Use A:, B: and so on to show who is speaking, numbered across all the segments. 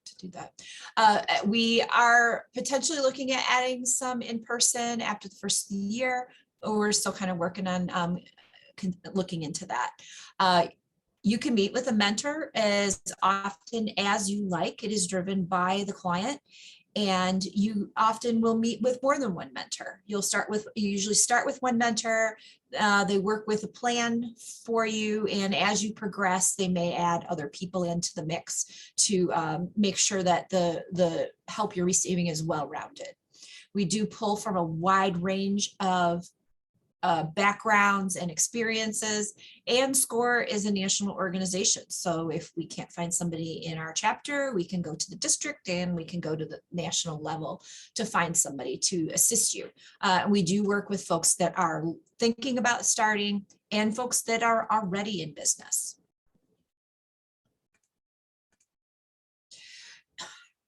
A: to do that. We are potentially looking at adding some in person after the first of the year. We're still kind of working on looking into that. You can meet with a mentor as often as you like. It is driven by the client. And you often will meet with more than one mentor. You usually start with one mentor. They work with a plan for you. And as you progress, they may add other people into the mix to make sure that the help you're receiving is well-rounded. We do pull from a wide range of backgrounds and experiences, and SCORE is a national organization. So if we can't find somebody in our chapter, we can go to the district and we can go to the national level to find somebody to assist you. We do work with folks that are thinking about starting and folks that are already in business.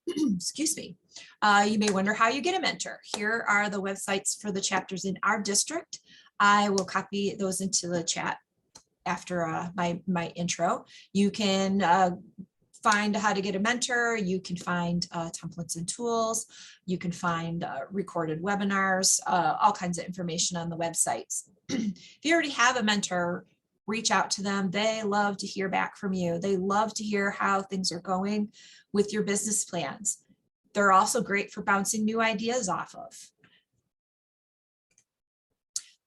A: Excuse me. You may wonder how you get a mentor. Here are the websites for the chapters in our district. I will copy those into the chat after my intro. You can find how to get a mentor. You can find templates and tools. You can find recorded webinars, all kinds of information on the websites. If you already have a mentor, reach out to them. They love to hear back from you. They love to hear how things are going with your business plans. They're also great for bouncing new ideas off of.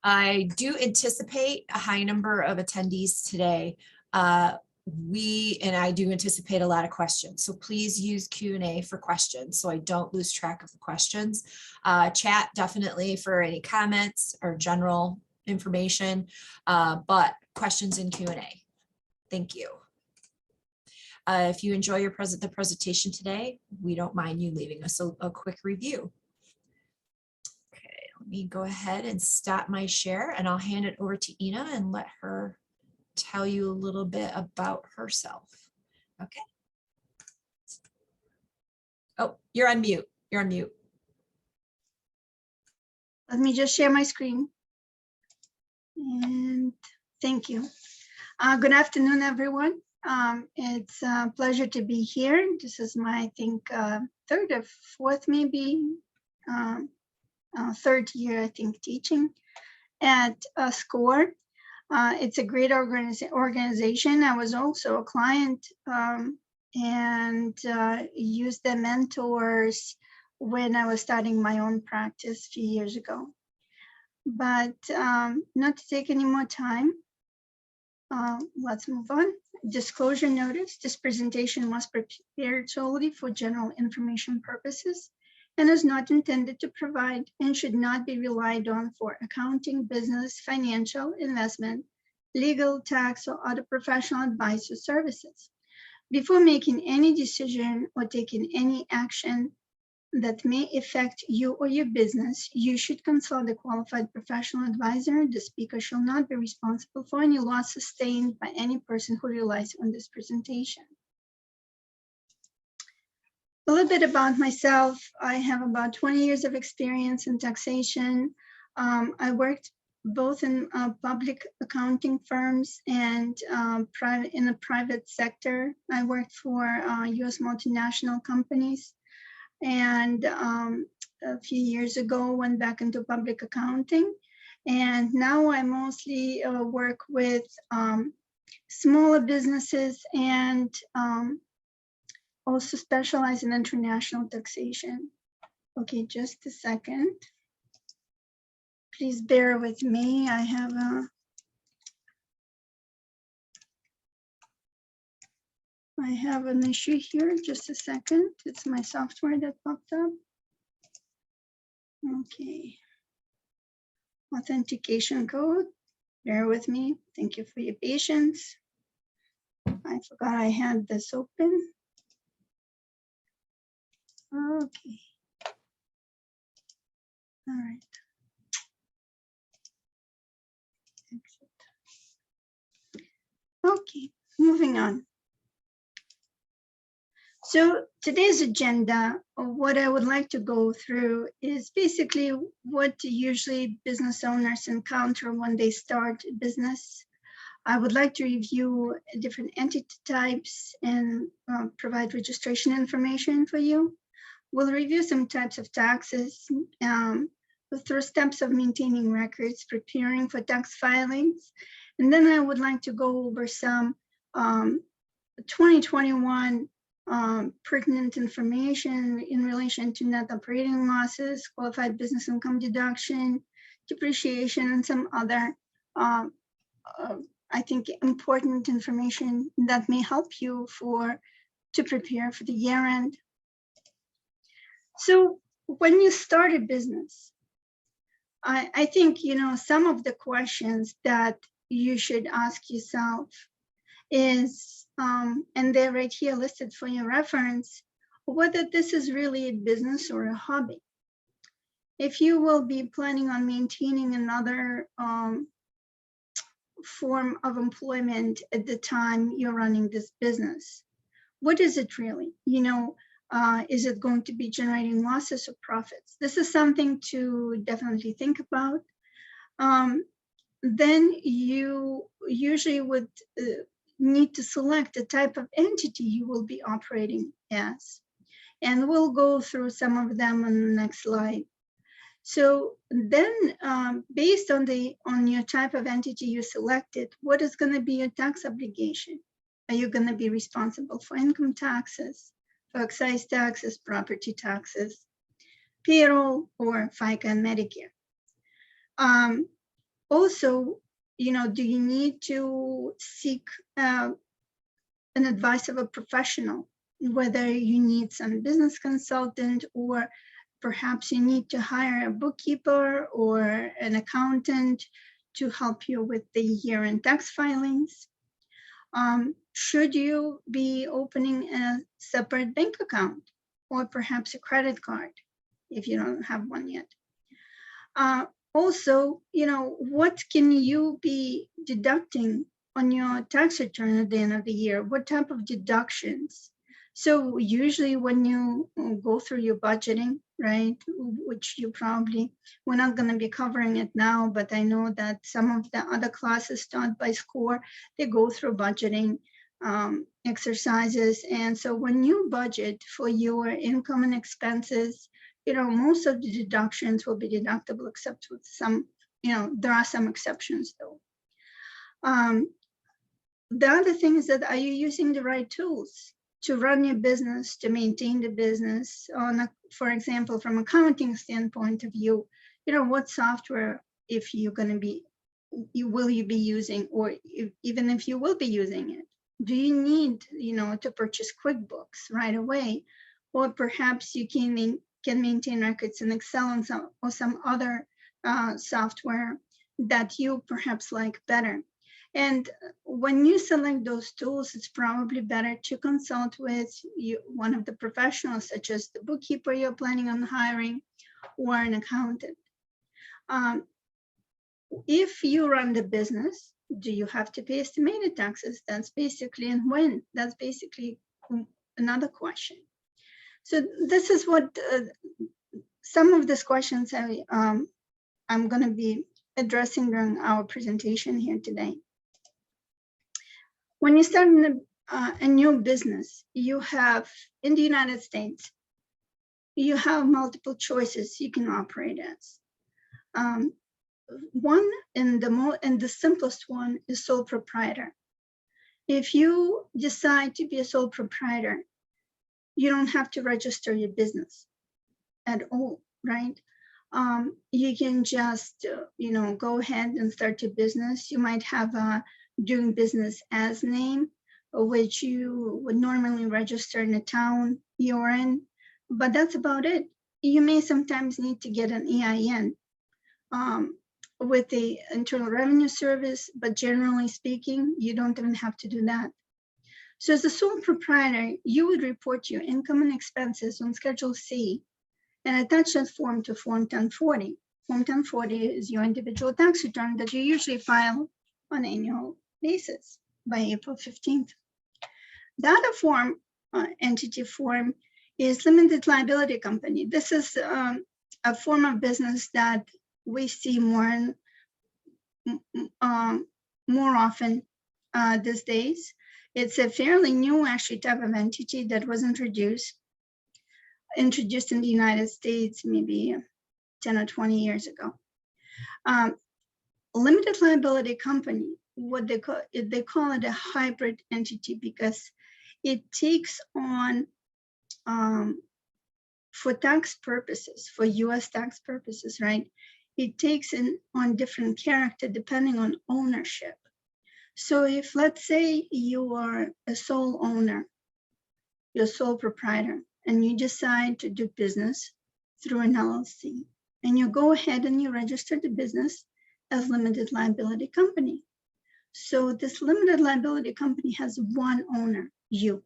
A: I do anticipate a high number of attendees today. I do anticipate a lot of questions. So please use Q&A for questions so I don't lose track of the questions. Chat definitely for any comments or general information, but questions in Q&A. Thank you. If you enjoy the presentation today, we don't mind you leaving us a quick review. Okay, let me go ahead and stop my share and I'll hand it over to Ina and let her tell you a little bit about herself. Okay. Oh, you're on mute. You're on mute.
B: Let me just share my screen. And thank you. Good afternoon, everyone. It's a pleasure to be here. This is my, I think, third or fourth, maybe, third year, I think, teaching at SCORE. It's a great organization. I was also a client and used the mentors when I was starting my own practice a few years ago. But not to take any more time, let's move on. Disclosure notice. This presentation was prepared solely for general information purposes and is not intended to provide and should not be relied on for accounting, business, financial, investment, legal, tax, or other professional advice or services. Before making any decision or taking any action that may affect you or your business, you should consult a qualified professional advisor. The speaker shall not be responsible for any loss sustained by any person who relies on this presentation. A little bit about myself. I have about 20 years of experience in taxation. I worked both in public accounting firms and in the private sector. I worked for US multinational companies. And a few years ago, went back into public accounting. And now I mostly work with smaller businesses and also specialize in international taxation. Okay, just a second. Please bear with me. I have an issue here. Just a second. It's my software that popped up. Okay. Authentication code. Bear with me. Thank you for your patience. I forgot I had this open. Okay. All right. Exit. Okay, moving on. So today's agenda, or what I would like to go through, is basically what usually business owners encounter when they start a business. I would like to review different entity types and provide registration information for you. We'll review some types of taxes, through steps of maintaining records, preparing for tax filings. And then I would like to go over some 2021 pertinent information in relation to net operating losses, qualified business income deduction, depreciation, and some other I think important information that may help you to prepare for the year end. So when you start a business, I think, some of the questions that you should ask yourself is, and they're right here listed for your reference, whether this is really a business or a hobby. If you will be planning on maintaining another form of employment at the time you're running this business, what is it really? Is it going to be generating losses or profits? This is something to definitely think about. Then you usually would need to select the type of entity you will be operating as. And we'll go through some of them on the next slide. So then based on your type of entity you selected, what is going to be your tax obligation? Are you going to be responsible for income taxes, for excise taxes, property taxes, payroll, or FICA and Medicare? Also, do you need to seek an advice of a professional, whether you need some business consultant, or perhaps you need to hire a bookkeeper or an accountant to help you with the year-end tax filings? Should you be opening a separate bank account or perhaps a credit card if you don't have one yet? Also, what can you be deducting on your tax return at the end of the year? What type of deductions? So usually when you go through your budgeting, right, which we're not going to be covering it now, but I know that some of the other classes taught by SCORE, they go through budgeting exercises. And so when you budget for your income and expenses, most of the deductions will be deductible, except with some, there are some exceptions though. The other thing is that, are you using the right tools to run your business, to maintain the business? For example, from accounting standpoint of view, what software, if you're going to be, will you be using, or even if you will be using it? Do you need, to purchase QuickBooks right away? Or perhaps you can maintain records in Excel and some other software that you perhaps like better. And when you select those tools, it's probably better to consult with one of the professionals, such as the bookkeeper you're planning on hiring or an accountant. If you run the business, do you have to pay estimated taxes? That's basically, and when? That's basically another question. So this is what some of these questions I'm going to be addressing during our presentation here today. When you start a new business, you have, in the United States, you have multiple choices you can operate as. One, and the simplest one, is sole proprietor. If you decide to be a sole proprietor, you don't have to register your business at all, right? You can just, go ahead and start your business. You might have a doing business as name, which you would normally register in the town you're in, but that's about it. You may sometimes need to get an EIN with the Internal Revenue Service, but generally speaking, you don't even have to do that. So as a sole proprietor, you would report your income and expenses on Schedule C and attach that form to Form 1040. Form 1040 is your individual tax return that you usually file on an annual basis by April 15th. The other form, entity form, is limited liability company. This is a form of business that we see more often these days. It's a fairly new actually type of entity that was introduced in the United States maybe 10 or 20 years ago. Limited liability company, what they call it a hybrid entity, because it takes on for tax purposes, for US tax purposes, right? It takes on different character depending on ownership. So if, let's say, you are a sole owner, you're sole proprietor, and you decide to do business through an LLC, and you go ahead and you register the business as limited liability company. So this limited liability company has one owner, you.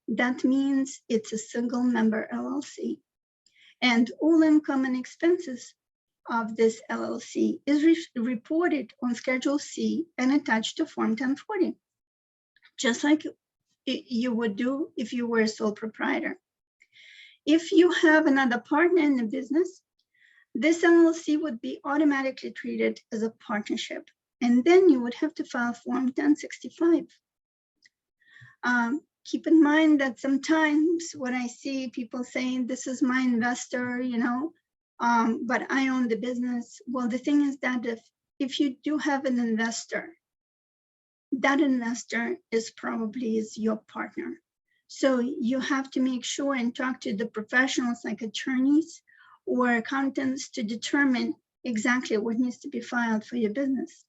B: That means it's a single member LLC. And all income and expenses of this LLC is reported on Schedule C and attached to Form 1040, just like you would do if you were a sole proprietor. If you have another partner in the business, this LLC would be automatically treated as a partnership, and then you would have to file Form 1065. Keep in mind that sometimes when I see people saying, this is my investor, but I own the business. Well, the thing is that if you do have an investor, that investor is probably your partner. So you have to make sure and talk to the professionals like attorneys or accountants to determine exactly what needs to be filed for your business.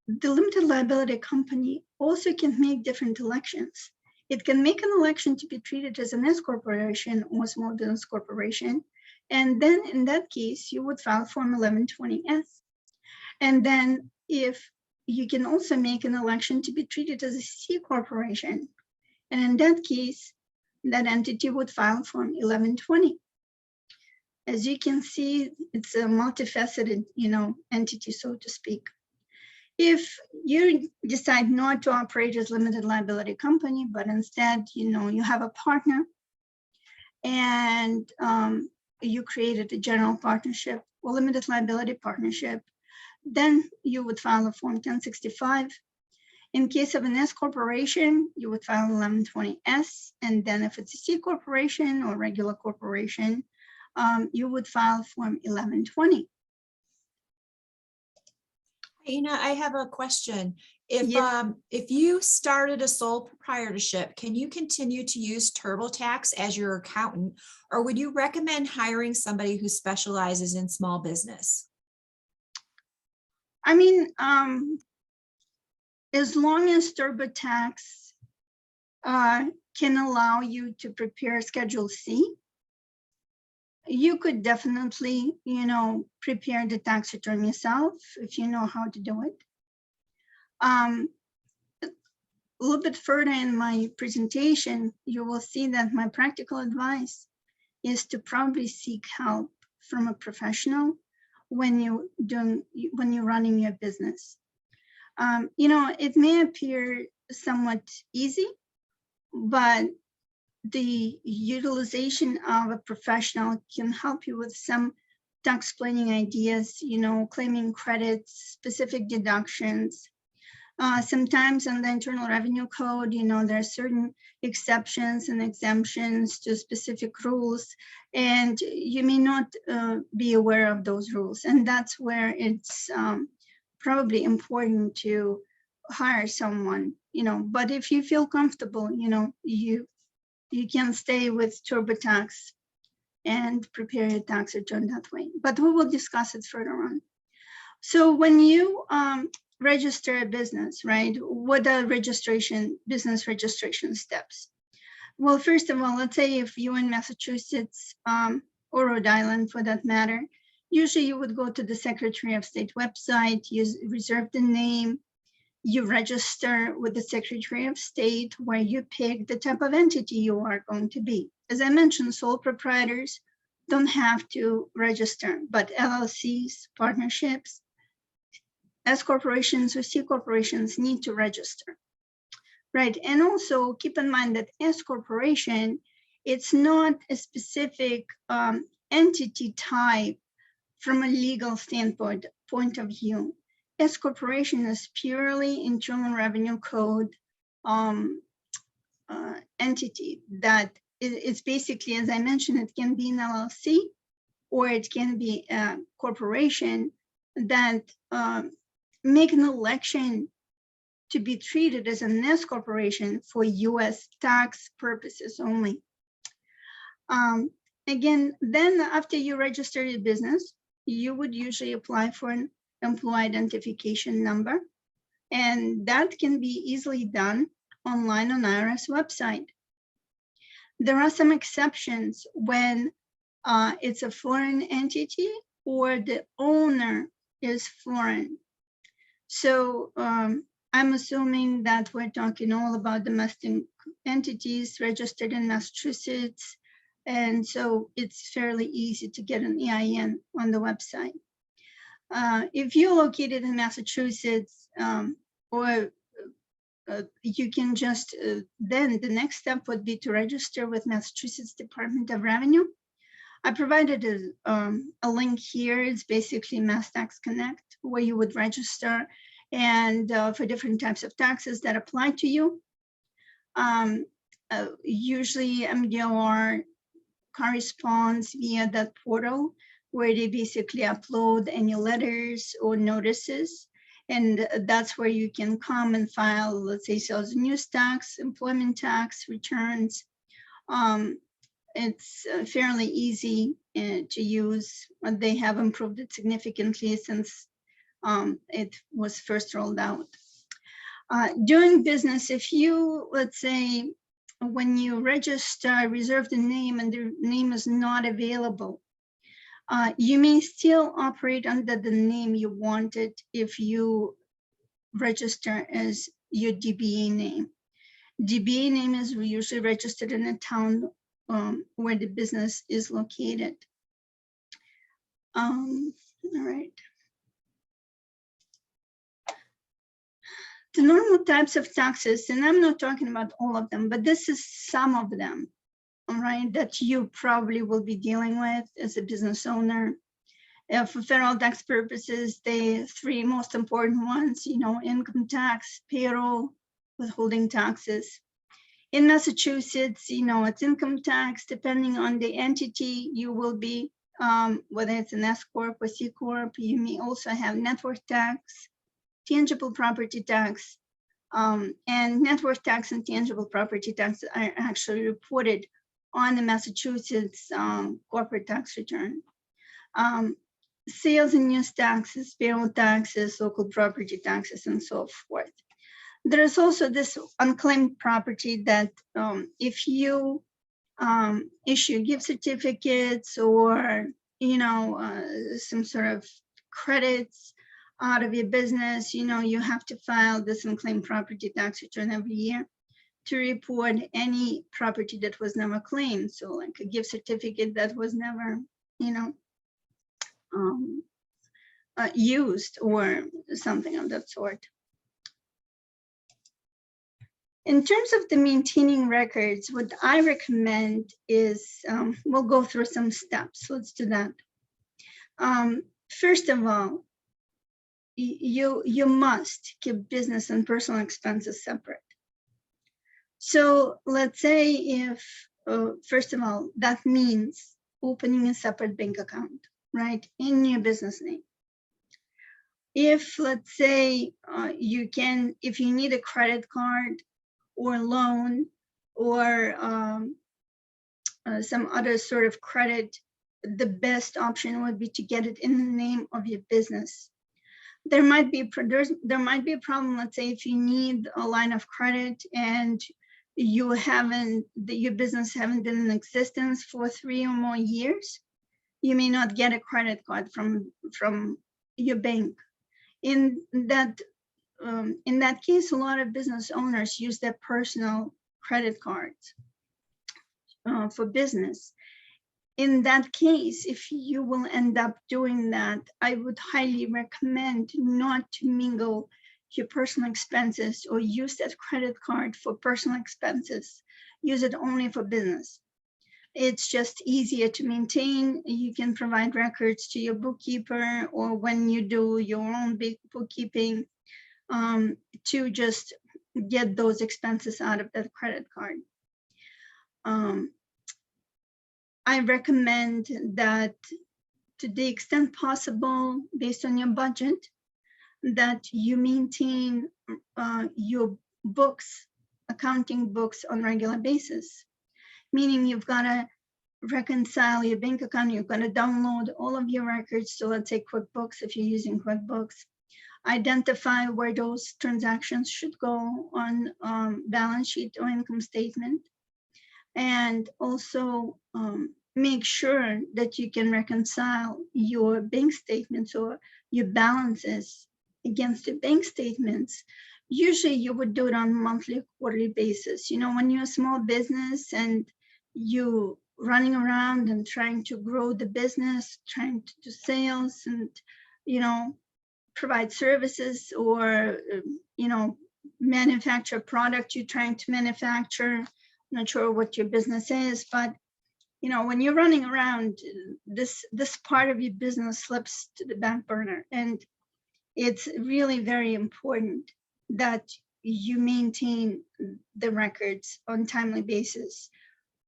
B: The limited liability company also can make different elections. It can make an election to be treated as an S corporation or small business corporation. And then in that case, you would file Form 1120S. And then if you can also make an election to be treated as a C corporation. And in that case, that entity would file Form 1120. As you can see, it's a multifaceted, entity, so to speak. If you decide not to operate as limited liability company, but instead, you have a partner and you created a general partnership or limited liability partnership, then you would file a Form 1065. In case of an S corporation, you would file 1120S. And then if it's a C corporation or regular corporation, you would file Form 1120.
A: Ina, I have a question.
B: Yes.
A: If you started a sole proprietorship, can you continue to use TurboTax as your accountant, or would you recommend hiring somebody who specializes in small business?
B: I mean, as long as TurboTax can allow you to prepare Schedule C, you could definitely, prepare the tax return yourself if you know how to do it. A little bit further in my presentation, you will see that my practical advice is to probably seek help from a professional when you're running your business. It may appear somewhat easy, but the utilization of a professional can help you with some tax planning ideas, claiming credits, specific deductions. Sometimes on the Internal Revenue Code, there are certain exceptions and exemptions to specific rules, and you may not be aware of those rules. And that's where it's probably important to hire someone, but if you feel comfortable, you can stay with TurboTax and prepare your tax return that way. But we will discuss it further on. So when you register a business, right, what are business registration steps? Well, first of all, let's say if you're in Massachusetts or Rhode Island for that matter, usually you would go to the Secretary of State website, you reserve the name, you register with the Secretary of State where you pick the type of entity you are going to be. As I mentioned, sole proprietors don't have to register, but LLCs, partnerships, S corporations or C corporations need to register, right? And also keep in mind that S corporation, it's not a specific entity type from a legal standpoint of view. S corporation is purely Internal Revenue Code entity that it's basically, as I mentioned, it can be an LLC or it can be a corporation that make an election to be treated as an S corporation for US tax purposes only. Again, then after you register your business, you would usually apply for an employee identification number, and that can be easily done online on IRS website. There are some exceptions when it's a foreign entity or the owner is foreign. So I'm assuming that we're talking all about domestic entities registered in Massachusetts. And so it's fairly easy to get an EIN on the website. If you're located in Massachusetts, you can just, then the next step would be to register with Massachusetts Department of Revenue. I provided a link here. It's basically Mass Tax Connect, where you would register and for different types of taxes that apply to you. Usually MDR corresponds via that portal where they basically upload any letters or notices. And that's where you can come and file, let's say, sales and use tax, employment tax returns. It's fairly easy to use. They have improved it significantly since it was first rolled out. Doing business, if you, let's say, when you register, reserve the name and the name is not available, you may still operate under the name you wanted if you register as your DBA name. DBA name is usually registered in a town where the business is located. All right. The normal types of taxes, and I'm not talking about all of them, but this is some of them, all right, that you probably will be dealing with as a business owner. For federal tax purposes, the three most important ones, income tax, payroll, withholding taxes. In Massachusetts, it's income tax. Depending on the entity, you will be, whether it's an S Corp or C Corp, you may also have net worth tax, tangible property tax, and net worth tax and tangible property tax are actually reported on the Massachusetts corporate tax return. Sales and use taxes, payroll taxes, local property taxes, and so forth. There is also this unclaimed property that if you issue gift certificates or, some sort of credits out of your business, you have to file this unclaimed property tax return every year to report any property that was never claimed. So like a gift certificate that was never, used or something of that sort. In terms of the maintaining records, what I recommend is, we'll go through some steps. Let's do that. First of all, you must keep business and personal expenses separate. So let's say if, first of all, that means opening a separate bank account, right, in your business name. If, let's say, if you need a credit card or loan or some other sort of credit, the best option would be to get it in the name of your business. There might be a problem, let's say, if you need a line of credit and your business haven't been in existence for 3 or more years, you may not get a credit card from your bank. In that case, a lot of business owners use their personal credit cards for business. In that case, if you will end up doing that, I would highly recommend not to mingle your personal expenses or use that credit card for personal expenses. Use it only for business. It's just easier to maintain. You can provide records to your bookkeeper, or when you do your own big bookkeeping, to just get those expenses out of that credit card. I recommend that, to the extent possible, based on your budget, that you maintain your books, accounting books, on regular basis. Meaning you've got to reconcile your bank account, you've got to download all of your records. So let's say QuickBooks, if you're using QuickBooks, identify where those transactions should go on balance sheet or income statement. And also make sure that you can reconcile your bank statements or your balances against the bank statements. Usually you would do it on a monthly, quarterly basis. You know, when you're a small business and you running around and trying to grow the business, trying to do sales and, you know, provide services, or, you know, manufacture a product you're trying to manufacture. I'm not sure what your business is, but, you know, when you're running around, this part of your business slips to the back burner. And it's really very important that you maintain the records on a timely basis.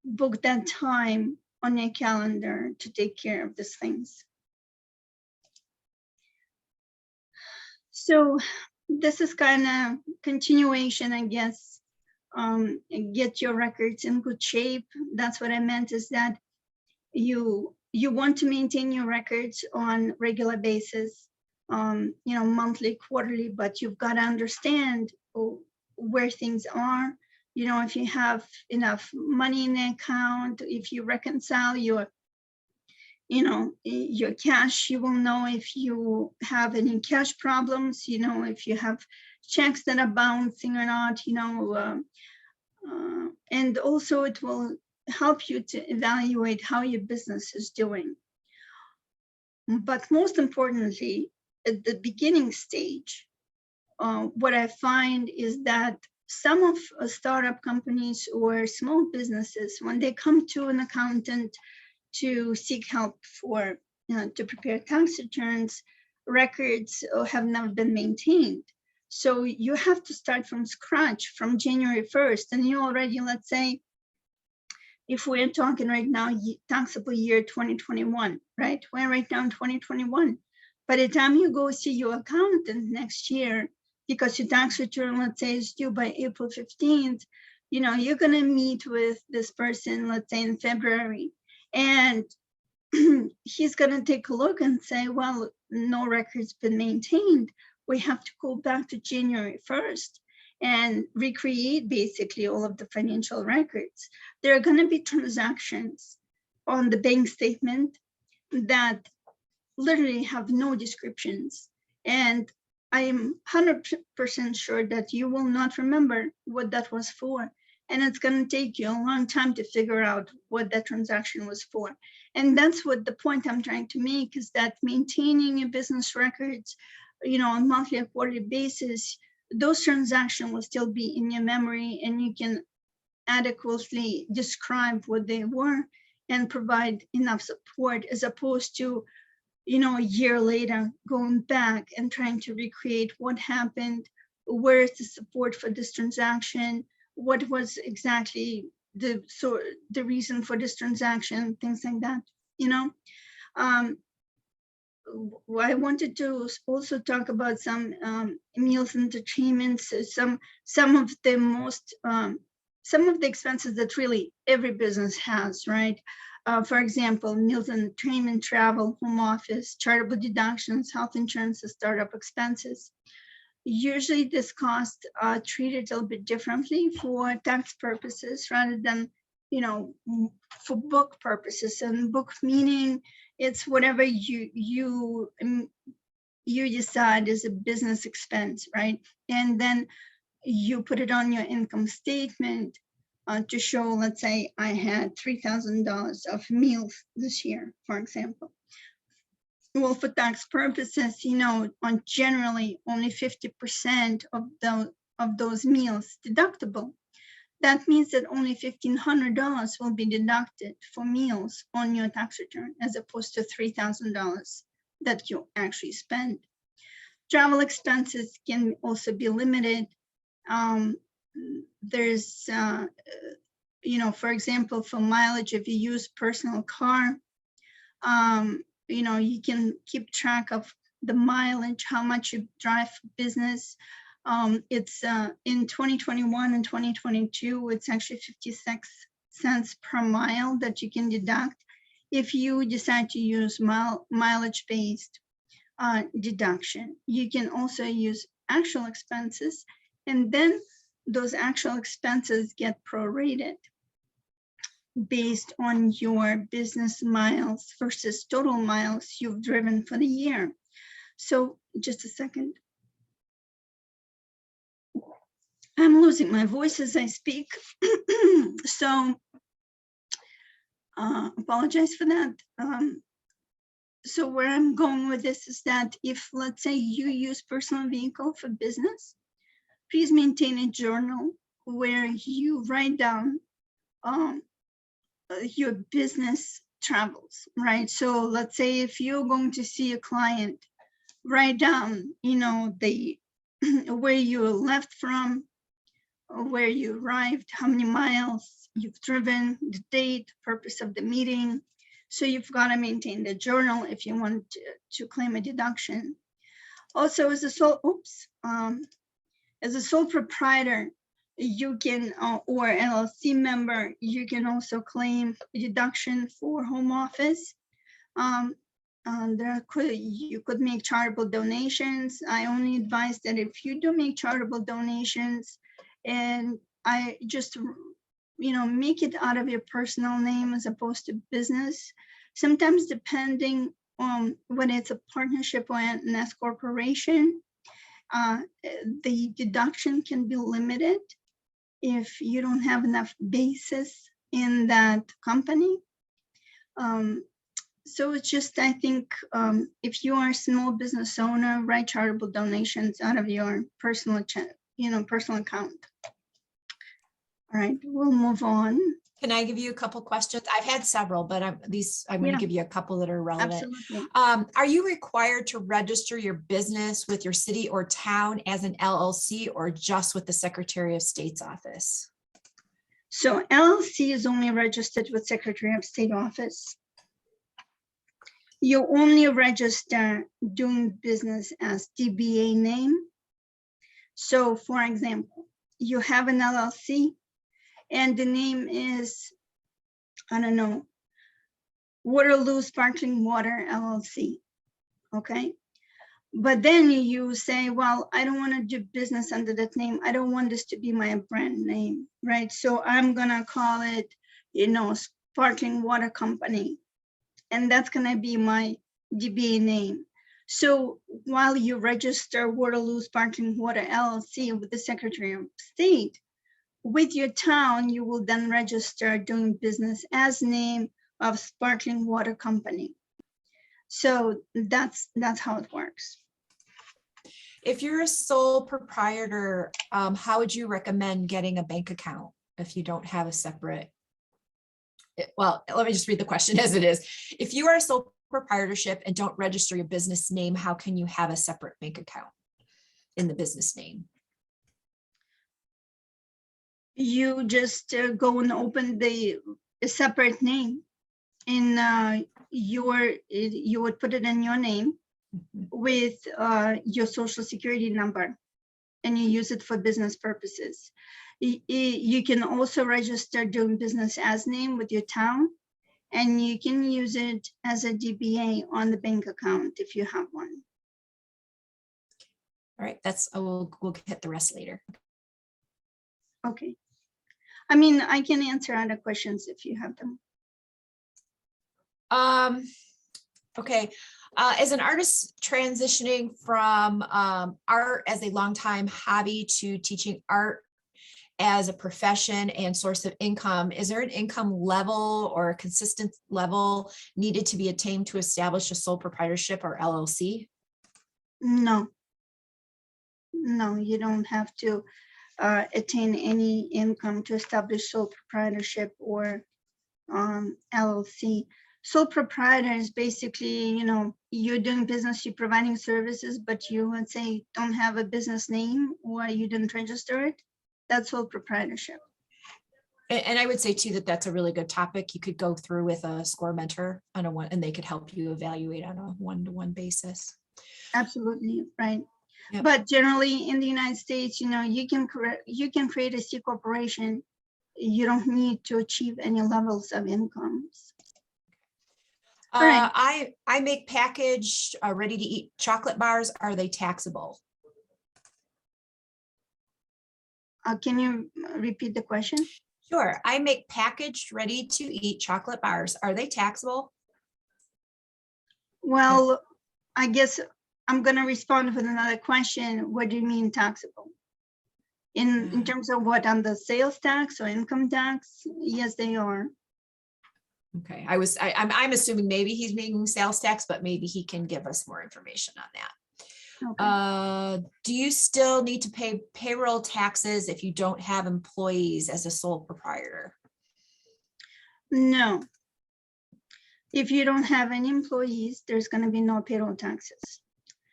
B: Book that time on your calendar to take care of these things. So this is kind of continuation, I guess. Get your records in good shape. That's what I meant, is that you want to maintain your records on regular basis, you know, monthly, quarterly, but you've got to understand where things are. You know, if you have enough money in the account, if you reconcile your, you know, your cash, you will know if you have any cash problems, you know, if you have checks that are bouncing or not, you know, and also it will help you to evaluate how your business is doing. But most importantly, at the beginning stage, what I find is that some of startup companies or small businesses, when they come to an accountant to seek help for, to prepare tax returns, records have never been maintained. So you have to start from scratch from January 1st. And you already, let's say, if we're talking right now, taxable year 2021, right? We're right now in 2021. By the time you go see your accountant next year, because your tax return, let's say, is due by April 15th, you know, you're going to meet with this person, let's say in February, and he's going to take a look and say, well, no record's been maintained. We have to go back to January 1st and recreate basically all of the financial records. There are going to be transactions on the bank statement that literally have no descriptions. And I am 100% sure that you will not remember what that was for. And it's going to take you a long time to figure out what that transaction was for. And that's what the point I'm trying to make, is that maintaining your business records, you know, on a monthly or quarterly basis, those transactions will still be in your memory, and you can adequately describe what they were and provide enough support, as opposed to, you know, a year later going back and trying to recreate what happened, where is the support for this transaction, what was exactly the reason for this transaction, things like that, you know. I wanted to also talk about some meals and entertainments, some of the expenses that really every business has, right? For example, meals and entertainment, travel, home office, charitable deductions, health insurance, startup expenses. Usually this cost are treated a little bit differently for tax purposes rather than, you know, for book purposes. And book meaning it's whatever you decide is a business expense, right? And then you put it on your income statement to show, let's say I had $3,000 of meals this year, for example. Well, for tax purposes, you know, on generally only 50% of those meals deductible. that means that only $1,500 will be deducted for meals on your tax return, as opposed to $3,000 that you actually spend. Travel expenses can also be limited. There's, for example, for mileage, if you use personal car, you can keep track of the mileage, how much you drive for business. It's in 2021 and 2022, it's actually 56 cents per mile that you can deduct if you decide to use mileage-based deduction. You can also use actual expenses, and then those actual expenses get prorated based on your business miles versus total miles you've driven for the year. So just a second. I'm losing my voice as I speak. So apologize for that. So where I'm going with this is that if, let's say, you use personal vehicle for business, please maintain a journal where you write down your business travels, right? So let's say if you're going to see a client, write down, the where you left from, where you arrived, how many miles you've driven, the date, purpose of the meeting. So you've got to maintain the journal if you want to claim a deduction. Also, as a sole proprietor, you can, or LLC member, you can also claim a deduction for home office. You could make charitable donations. I only advise that if you do make charitable donations, and I just, make it out of your personal name as opposed to business. Sometimes depending on whether it's a partnership or an S corporation, the deduction can be limited if you don't have enough basis in that company. So it's just, I think, if you are a small business owner, write charitable donations out of your personal account. All right, we'll move on.
A: Can I give you a couple questions? I've had several, but I'm going to give you a couple that are relevant.
B: Absolutely.
A: Are you required to register your business with your city or town as an LLC, or just with the Secretary of State's office?
B: So LLC is only registered with Secretary of State office. You only register doing business as DBA name. So for example, you have an LLC and the name is, I don't know, Waterloo Sparkling Water LLC, okay? But then you say, well, I don't want to do business under that name. I don't want this to be my brand name, right? So I'm gonna call it, Sparkling Water Company. And that's gonna be my DBA name. So while you register Waterloo Sparkling Water LLC with the Secretary of State, with your town, you will then register doing business as name of Sparkling Water Company. So that's how it works.
A: If you're a sole proprietor, how would you recommend getting a bank account if you don't have a separate? Well, let me just read the question as it is. If you are a sole proprietorship and don't register your business name, how can you have a separate bank account in the business name?
B: You just go and open a separate name, and you would put it in your name with your social security number, and you use it for business purposes. You can also register doing business as name with your town, and you can use it as a DBA on the bank account if you have one.
A: All right, we'll get the rest later.
B: Okay. I mean, I can answer other questions if you have them.
A: Okay. As an artist transitioning from art as a longtime hobby to teaching art as a profession and source of income, is there an income level or a consistent level needed to be attained to establish a sole proprietorship or LLC?
B: No, you don't have to. attain any income to establish sole proprietorship or LLC. Sole proprietor is basically, you're doing business, you're providing services, but you, let's say, don't have a business name or you didn't register it. That's sole proprietorship.
A: And I would say too, that that's a really good topic. You could go through with a SCORE mentor on a one, and they could help you evaluate on a one-to-one basis.
B: Absolutely, right.
A: Yep.
B: But generally in the United States, you can create a C corporation. You don't need to achieve any levels of incomes. Right.
A: I make packaged, ready to eat chocolate bars. Are they taxable?
B: Can you repeat the question?
A: Sure. I make packaged, ready to eat chocolate bars. Are they taxable?
B: Well, I guess I'm going to respond with another question. What do you mean taxable? In terms of what, on the sales tax or income tax? Yes, they are.
A: Okay, I'm assuming maybe he's making sales tax, but maybe he can give us more information on that. Okay. Do you still need to pay payroll taxes if you don't have employees as a sole proprietor?
B: No. If you don't have any employees, there's going to be no payroll taxes.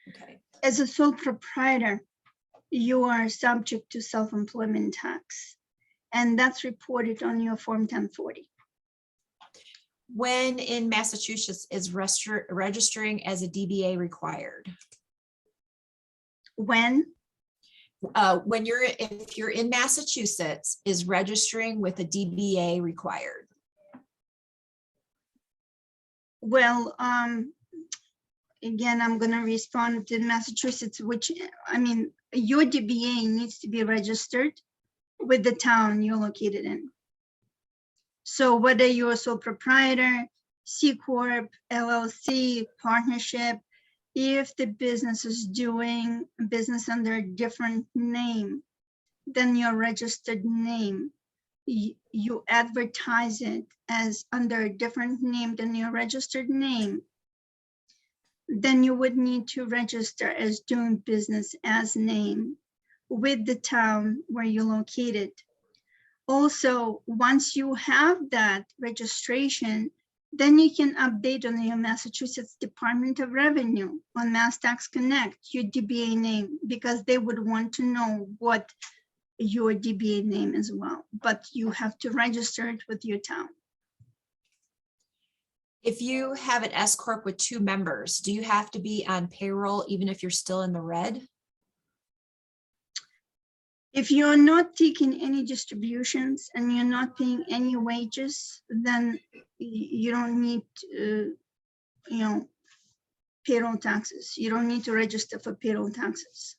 A: Okay.
B: As a sole proprietor, you are subject to self-employment tax, and that's reported on your Form 1040.
A: When in Massachusetts is registering as a DBA required?
B: When?
A: If you're in Massachusetts, is registering with a DBA required?
B: Well, again, I'm going to respond to Massachusetts, which, your DBA needs to be registered with the town you're located in. So whether you're a sole proprietor, C Corp, LLC, partnership, if the business is doing business under a different name than your registered name, you advertise it as under a different name than your registered name, then you would need to register as doing business as name with the town where you're located. Also, once you have that registration, then you can update on your Massachusetts Department of Revenue on Mass Tax Connect, your DBA name, because they would want to know what your DBA name as well, but you have to register it with your town.
A: If you have an S Corp with 2 members, do you have to be on payroll even if you're still in the red?
B: If you're not taking any distributions and you're not paying any wages, then you don't need, payroll taxes. You don't need to register for payroll taxes.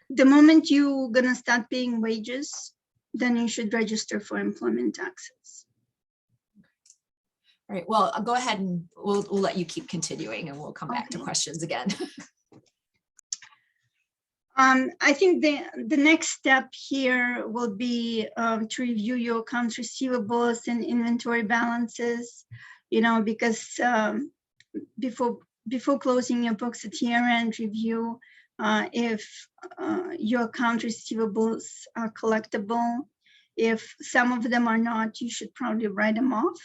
B: The moment you're gonna start paying wages, then you should register for employment taxes.
A: All right, well, I'll go ahead and we'll let you keep continuing and we'll come back to
B: Okay.
A: questions again.
B: I think the next step here will be to review your accounts receivables and inventory balances, because before closing your books at year-end review, if your account receivables are collectible. If some of them are not, you should probably write them off.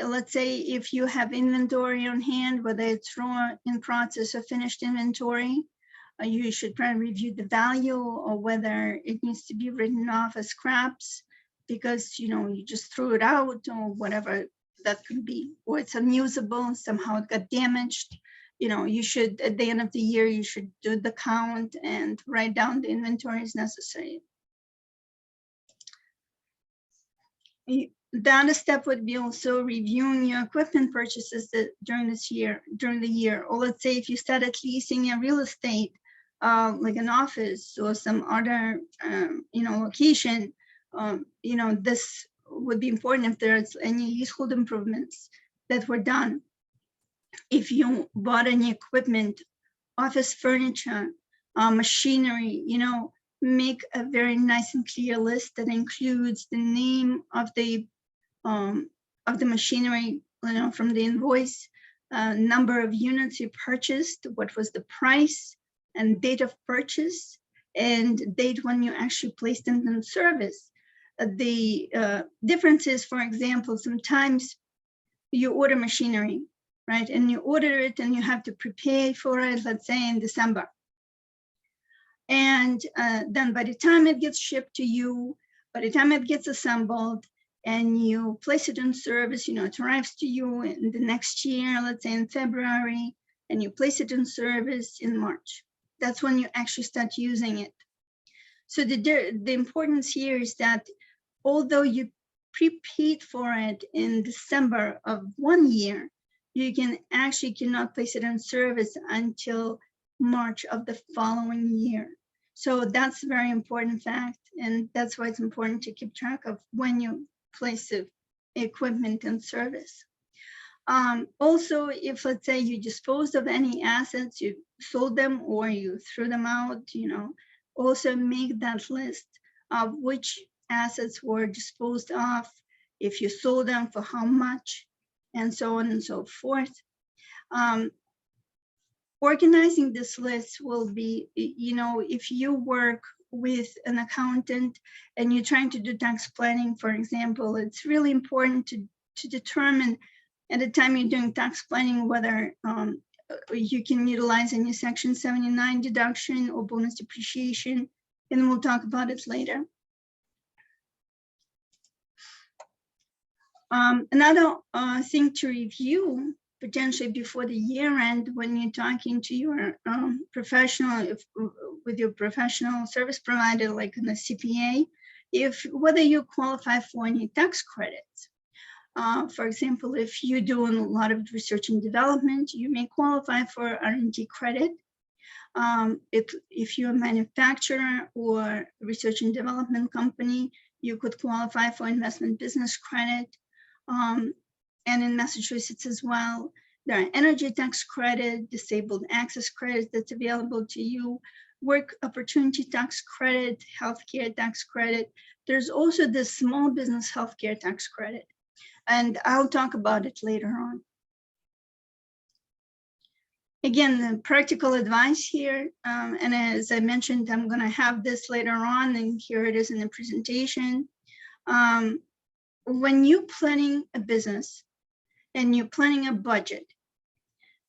B: Let's say if you have inventory on hand, whether it's raw, in process, or finished inventory, you should probably review the value or whether it needs to be written off as scraps because you just threw it out or whatever that could be, or it's unusable, somehow it got damaged. You should, at the end of the year, you should do the count and write down the inventory as necessary. The other step would be also reviewing your equipment purchases during the year. Or let's say if you started leasing a real estate, like an office or some other, location, this would be important if there's any leasehold improvements that were done. If you bought any equipment, office furniture, machinery, make a very nice and clear list that includes the name of the machinery, from the invoice, number of units you purchased, what was the price and date of purchase, and date when you actually placed it in service. The differences, for example, sometimes you order machinery, right? And you order it and you have to prepare for it, let's say in December. And then by the time it gets shipped to you, by the time it gets assembled and you place it in service, it arrives to you in the next year, let's say in February, and you place it in service in March. That's when you actually start using it. So the importance here is that although you prepaid for it in December of one year, you cannot place it in service until March of the following year. So that's a very important fact, and that's why it's important to keep track of when you place the equipment in service. Also, if let's say you disposed of any assets, you sold them or you threw them out, also make that list of which assets were disposed of, if you sold them, for how much, and so on and so forth. Organizing this list will be, if you work with an accountant and you're trying to do tax planning, for example, it's really important to determine at the time you're doing tax planning whether you can utilize any Section 79 deduction or bonus depreciation, and we'll talk about it later. Another thing to review potentially before the year end when you're talking to your with your professional service provider, like in the CPA, whether you qualify for any tax credits. For example, if you're doing a lot of research and development, you may qualify for R&D credit. If you're a manufacturer or research and development company, you could qualify for investment business credit. And in Massachusetts as well, there are energy tax credit, disabled access credits that's available to you, work opportunity tax credit, healthcare tax credit. There's also the small business healthcare tax credit, and I'll talk about it later on. Again, the practical advice here, and as I mentioned, I'm going to have this later on, and here it is in the presentation. When you're planning a business and you're planning a budget,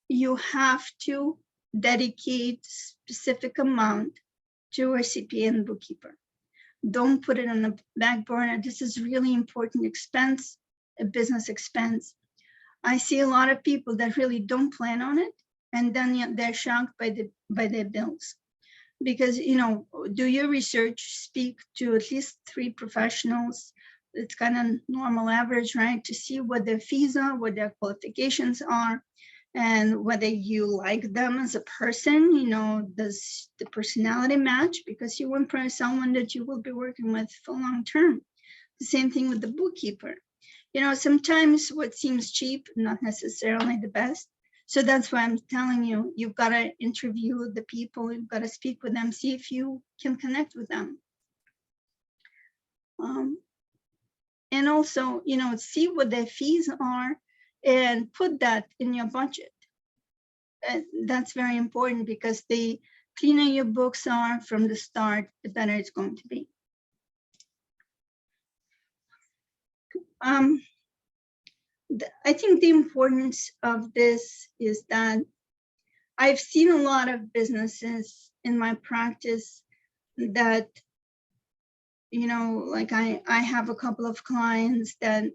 B: you have to dedicate specific amount to a CPA and bookkeeper. Don't put it on the back burner. This is really important expense, a business expense. I see a lot of people that really don't plan on it, and then they're shocked by their bills. Because, do your research, speak to at least 3 professionals. It's kind of normal average, right? To see what their fees are, what their qualifications are, and whether you like them as a person, does the personality match? Because you want someone that you will be working with for long term. The same thing with the bookkeeper. Sometimes what seems cheap, not necessarily the best. So that's why I'm telling you, you've got to interview the people, you've got to speak with them, see if you can connect with them. And also, see what their fees are and put that in your budget. That's very important, because the cleaner your books are from the start, the better it's going to be. I think the importance of this is that I've seen a lot of businesses in my practice that, like I have a couple of clients that,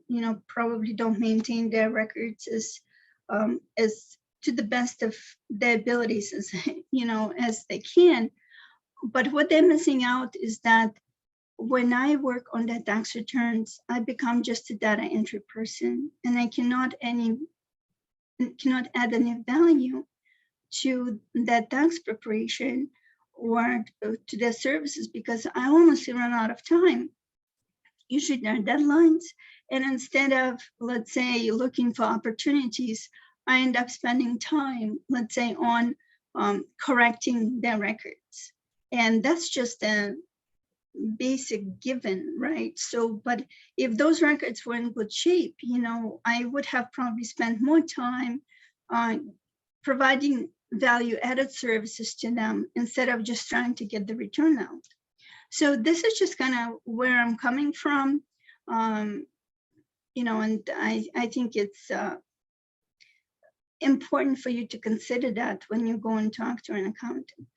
B: probably don't maintain their records as to the best of their abilities as, as they can. But what they're missing out is that when I work on their tax returns, I become just a data entry person, and I cannot add any value to that tax preparation or to their services, because I honestly run out of time. Usually there are deadlines, and instead of, let's say, looking for opportunities, I end up spending time, let's say, on correcting their records. And that's just a basic given, right? So, but if those records were in good shape, I would have probably spent more time providing value-added services to them instead of just trying to get the return out. So this is just kind of where I'm coming from, you know, and I think it's important for you to consider that when you go and talk to an accountant.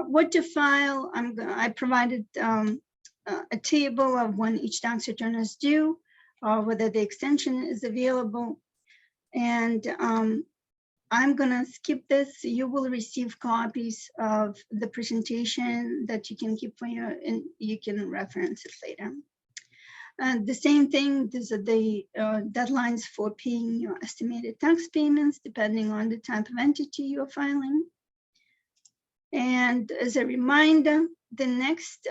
B: What to file, I provided a table of when each tax return is due, whether the extension is available. And I'm gonna skip this. You will receive copies of the presentation that you can keep for you, and you can reference it later. The same thing, these are the deadlines for paying your estimated tax payments, depending on the type of entity you're filing. And as a reminder, the next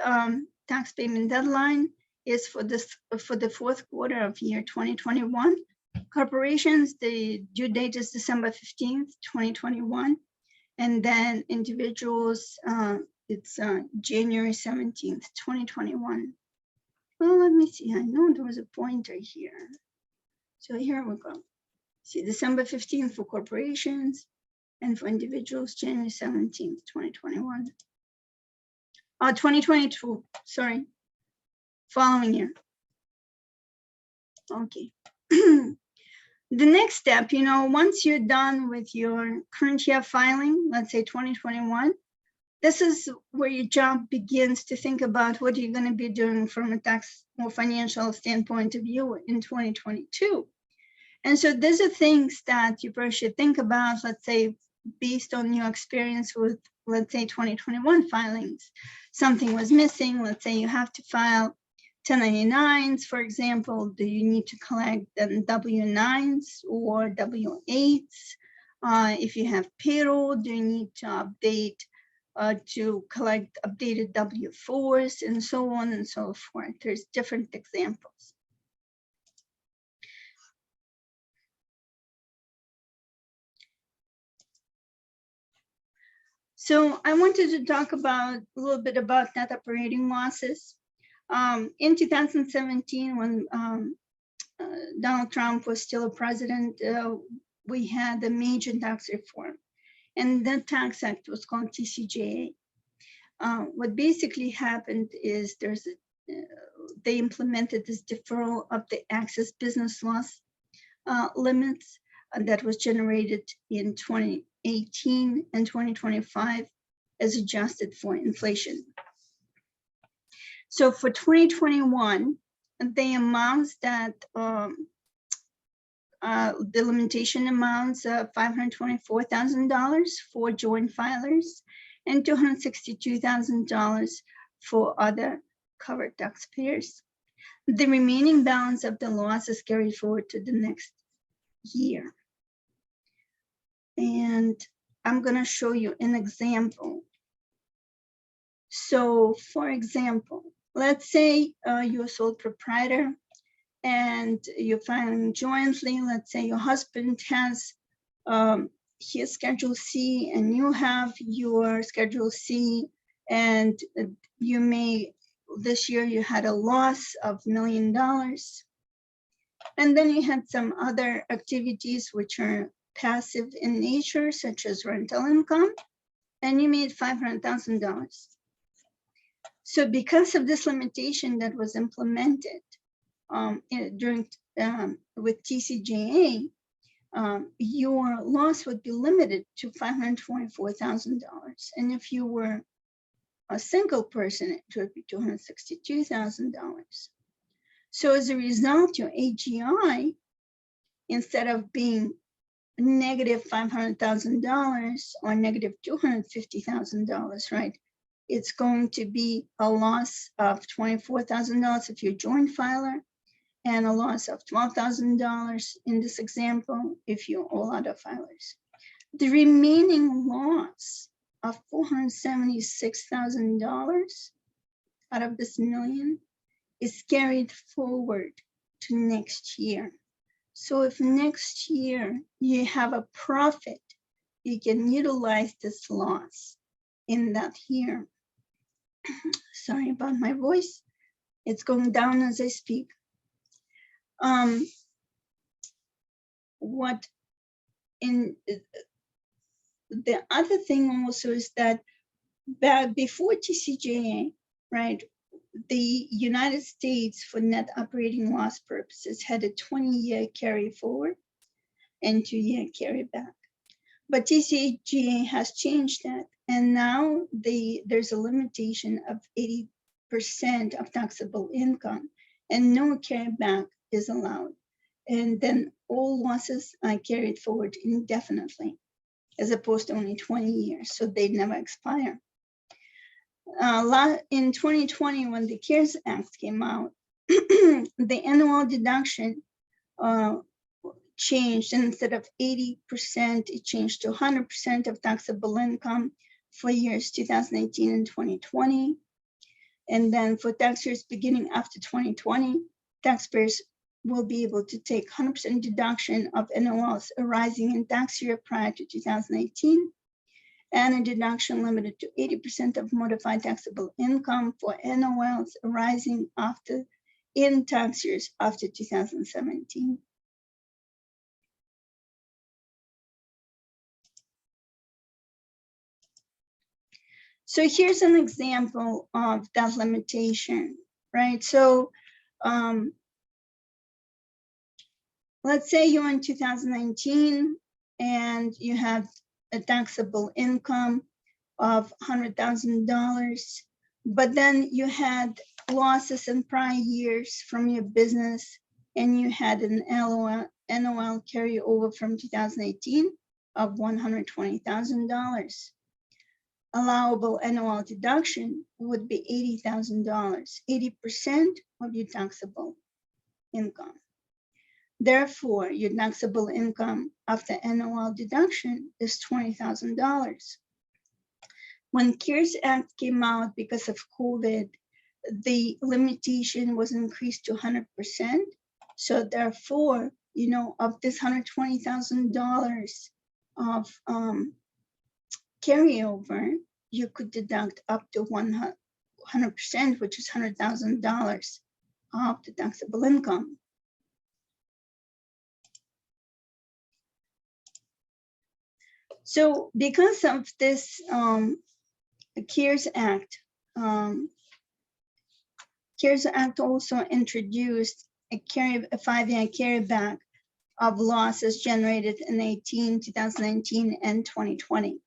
B: tax payment deadline is for the fourth quarter of year 2021. Corporations, the due date is December 15th, 2021. And then individuals, it's January 17th, 2021. Well, let me see, I know there was a pointer here. So here we go. See, December 15th for corporations, and for individuals, January 17th, 2021. 2022, sorry, following year. Okay. The next step, you know, once you're done with your current year filing, let's say 2021, this is where your job begins to think about what you're going to be doing from a tax or financial standpoint of view in 2022. And so these are things that you probably should think about, let's say, based on your experience with, let's say, 2021 filings. Something was missing. Let's say you have to file 1099s, for example. Do you need to collect then W-9s or W-8s? If you have payroll, do you need to update to collect updated W-4s, and so on and so forth? There's different examples. So I wanted to talk about a little bit about net operating losses. In 2017, when Donald Trump was still a president, we had a major tax reform, and that tax act was called TCJA. What basically happened is they implemented this deferral of the excess business loss limits that was generated in 2018 and 2025 as adjusted for inflation. So for 2021, the amounts that the limitation amounts of $524,000 for joint filers and $262,000 for other covered taxpayers. The remaining balance of the loss is carried forward to the next year. And I'm going to show you an example. So for example, let's say you're a sole proprietor and you're filing jointly. Let's say your husband has his Schedule C and you have your Schedule C, and you may, this year you had a loss of $1 million. And then you had some other activities which are passive in nature, such as rental income, and you made $500,000. So because of this limitation that was implemented during with TCJA, your loss would be limited to $524,000. And if you were a single person, it would be $262,000. So as a result, your AGI, instead of being negative $500,000 or negative $250,000, right? It's going to be a loss of $24,000 if you're a joint filer, and a loss of $12,000 in this example if you're all other filers. The remaining loss of $476,000 out of this million is carried forward to next year. So if next year you have a profit, you can utilize this loss in that year. Sorry about my voice. It's going down as I speak. what in the other thing also is that back before TCJA, right, the United States for net operating loss purposes had a 20-year carry forward and 2-year carry back. But TCJA has changed that. And now there's a limitation of 80% of taxable income and no carryback is allowed. And then all losses are carried forward indefinitely, as opposed to only 20 years, so they never expire. In 2020, when the CARES Act came out, the annual deduction changed. Instead of 80%, it changed to 100% of taxable income for years 2018 and 2020. And then for tax years beginning after 2020, taxpayers will be able to take 100% deduction of NOLs arising in tax year prior to 2018, and a deduction limited to 80% of modified taxable income for NOLs arising in tax years after 2017. So here's an example of that limitation, right? So let's say you're in 2019 and you have a taxable income of $100,000, but then you had losses in prior years from your business and you had an NOL carryover from 2018 of $120,000. Allowable NOL deduction would be $80,000, 80% of your taxable income. Therefore, your taxable income after NOL deduction is $20,000. When CARES Act came out because of COVID, the limitation was increased to 100%. So therefore, you know, of this $120,000 of carryover, you could deduct up to 100%, which is $100,000 of the taxable income. So because of this CARES Act, CARES Act also introduced a 5-year carryback of losses generated in 2019, and 2020.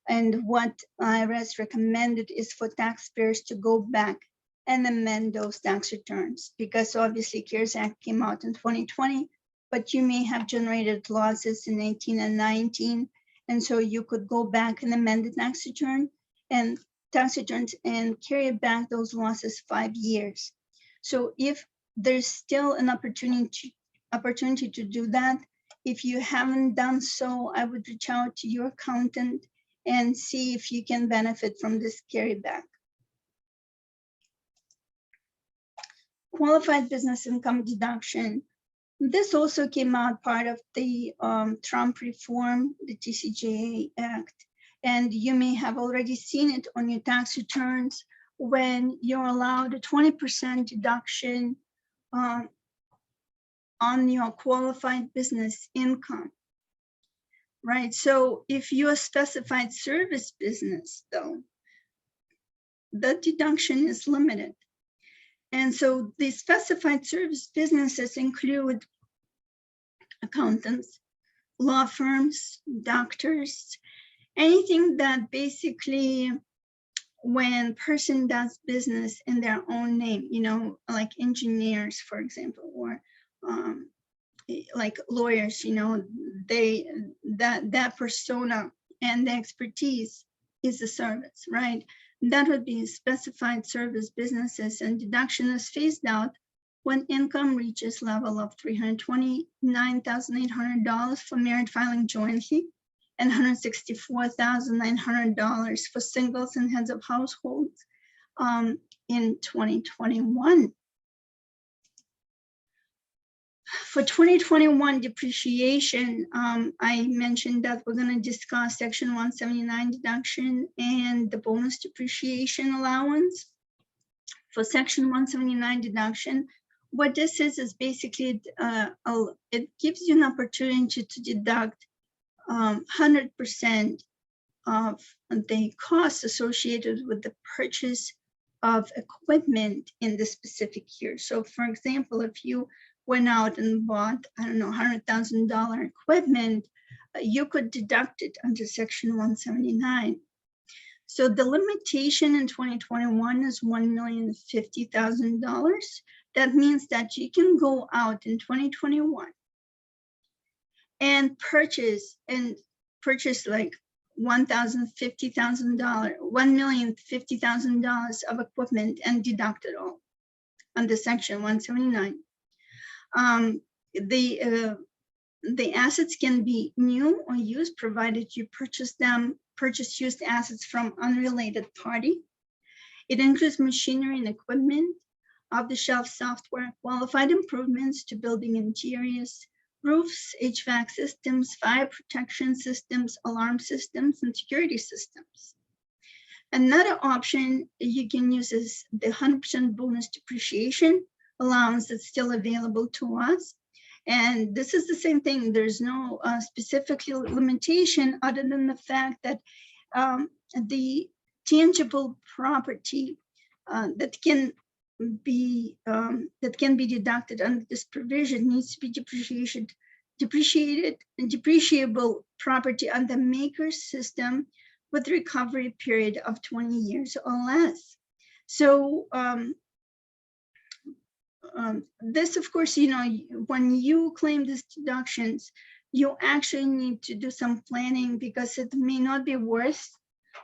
B: And what IRS recommended is for taxpayers to go back and amend those tax returns, because obviously CARES Act came out in 2020, but you may have generated losses in 18 and 19. And so you could go back and amend the tax returns and carry back those losses 5 years. So if there's still an opportunity to do that, if you haven't done so, I would reach out to your accountant and see if you can benefit from this carryback. Qualified business income deduction. This also came out part of the Trump reform, the TCJA Act, and you may have already seen it on your tax returns when you're allowed a 20% deduction on your qualified business income, right? So if you're a specified service business, though, the deduction is limited. And so the specified service businesses include accountants, law firms, doctors, anything that basically when person does business in their own name, you know, like engineers, for example, or like lawyers, you know, that persona and the expertise is a service, right? That would be specified service businesses, and deduction is phased out when income reaches level of $329,800 for married filing jointly and $164,900 for singles and heads of households in 2021. For 2021 depreciation, I mentioned that we're going to discuss Section 179 deduction and the bonus depreciation allowance. For Section 179 deduction, What this is basically, it gives you an opportunity to deduct 100% of the costs associated with the purchase of equipment in the specific year. So for example, if you went out and bought, I don't know, $100,000 equipment, you could deduct it under Section 179. So the limitation in 2021 is $1,050,000. That means that you can go out in 2021 and purchase like $1,050,000 of equipment and deduct it all under Section 179. The assets can be new or used, provided you purchase used assets from unrelated party. It includes machinery and equipment, off-the-shelf software, qualified improvements to building interiors, roofs, HVAC systems, fire protection systems, alarm systems, and security systems. Another option you can use is the 100% bonus depreciation allowance that's still available to us. And this is the same thing. There's no specific limitation other than the fact that the tangible property that can be deducted under this provision needs to be depreciated and depreciable property on the maker's system with recovery period of 20 years or less. So this, of course, when you claim these deductions, you actually need to do some planning, because it may not be worth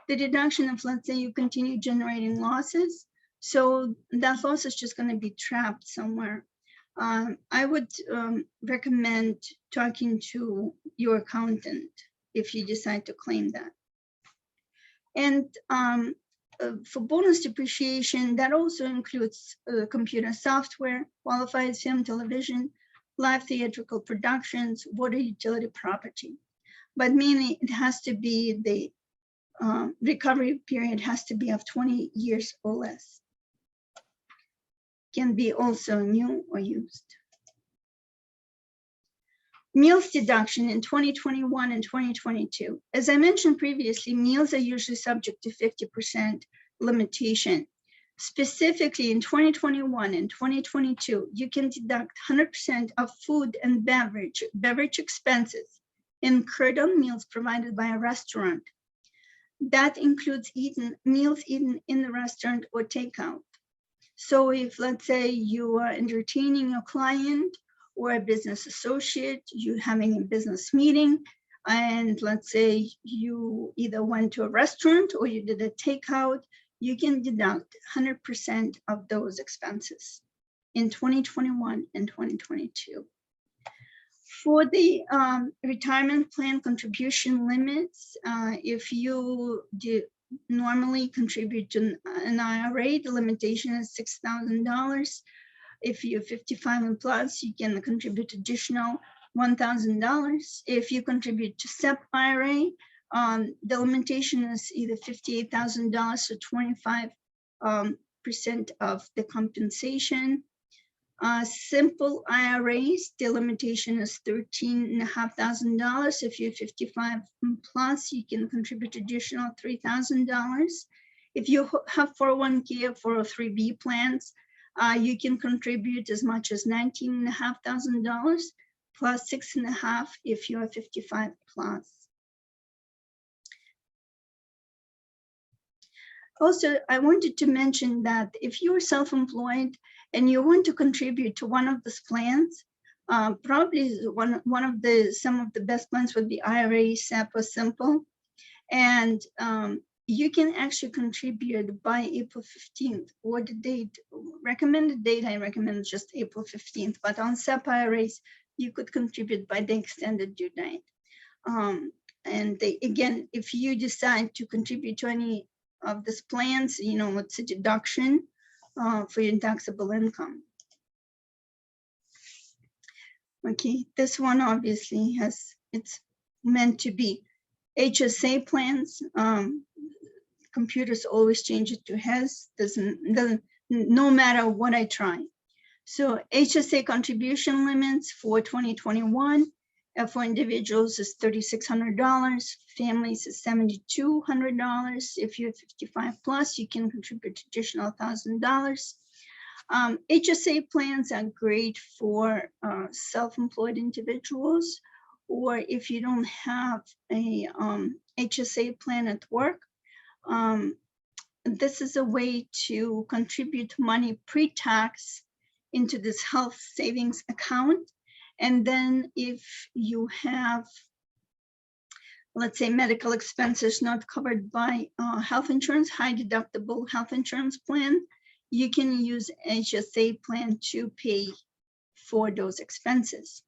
B: the deduction if, let's say, you continue generating losses. So that loss is just going to be trapped somewhere. I would recommend talking to your accountant if you decide to claim that. And for bonus depreciation, that also includes computer software, qualified film, television, live theatrical productions, water utility property. But mainly it has to be the recovery period has to be of 20 years or less. Can be also new or used. Meals deduction in 2021 and 2022. As I mentioned previously, meals are usually subject to 50% limitation. Specifically in 2021 and 2022, you can deduct 100% of food and beverage expenses incurred on meals provided by a restaurant. That includes meals eaten in the restaurant or takeout. So if, let's say, you are entertaining a client or a business associate, you're having a business meeting, and let's say you either went to a restaurant or you did a takeout, you can deduct 100% of those expenses in 2021 and 2022. For the retirement plan contribution limits, if you normally contribute to an IRA, the limitation is $6,000. If you're 55 and plus, you can contribute additional $1,000. If you contribute to SEP IRA, the limitation is either $58,000 or 25% of the compensation. Simple IRAs, the limitation is $13,500. If you're 55 and plus, you can contribute additional $3,000. If you have 401k or 403b plans, you can contribute as much as $19,500 plus $6,500 if you are 55 plus. Also, I wanted to mention that if you are self-employed and you want to contribute to one of these plans, probably some of the best plans would be IRA, SEP, or Simple, and you can actually contribute by April 15th, or the date, recommended date, I recommend just April 15th, but on SEP IRAs, you could contribute by the extended due date. And again, if you decide to contribute to any of these plans, it's a deduction for your taxable income. Okay, this one obviously it's meant to be HSA plans. Computers always change it to HES, no matter what I try. So HSA contribution limits for 2021 for individuals is $3,600, families is $7,200. If you're 55 plus, you can contribute additional $1,000. HSA plans are great for self-employed individuals, or if you don't have a HSA plan at work, this is a way to contribute money pre-tax into this health savings account. And then if you have, let's say, medical expenses not covered by health insurance, high deductible health insurance plan, you can use HSA plan to pay for those expenses.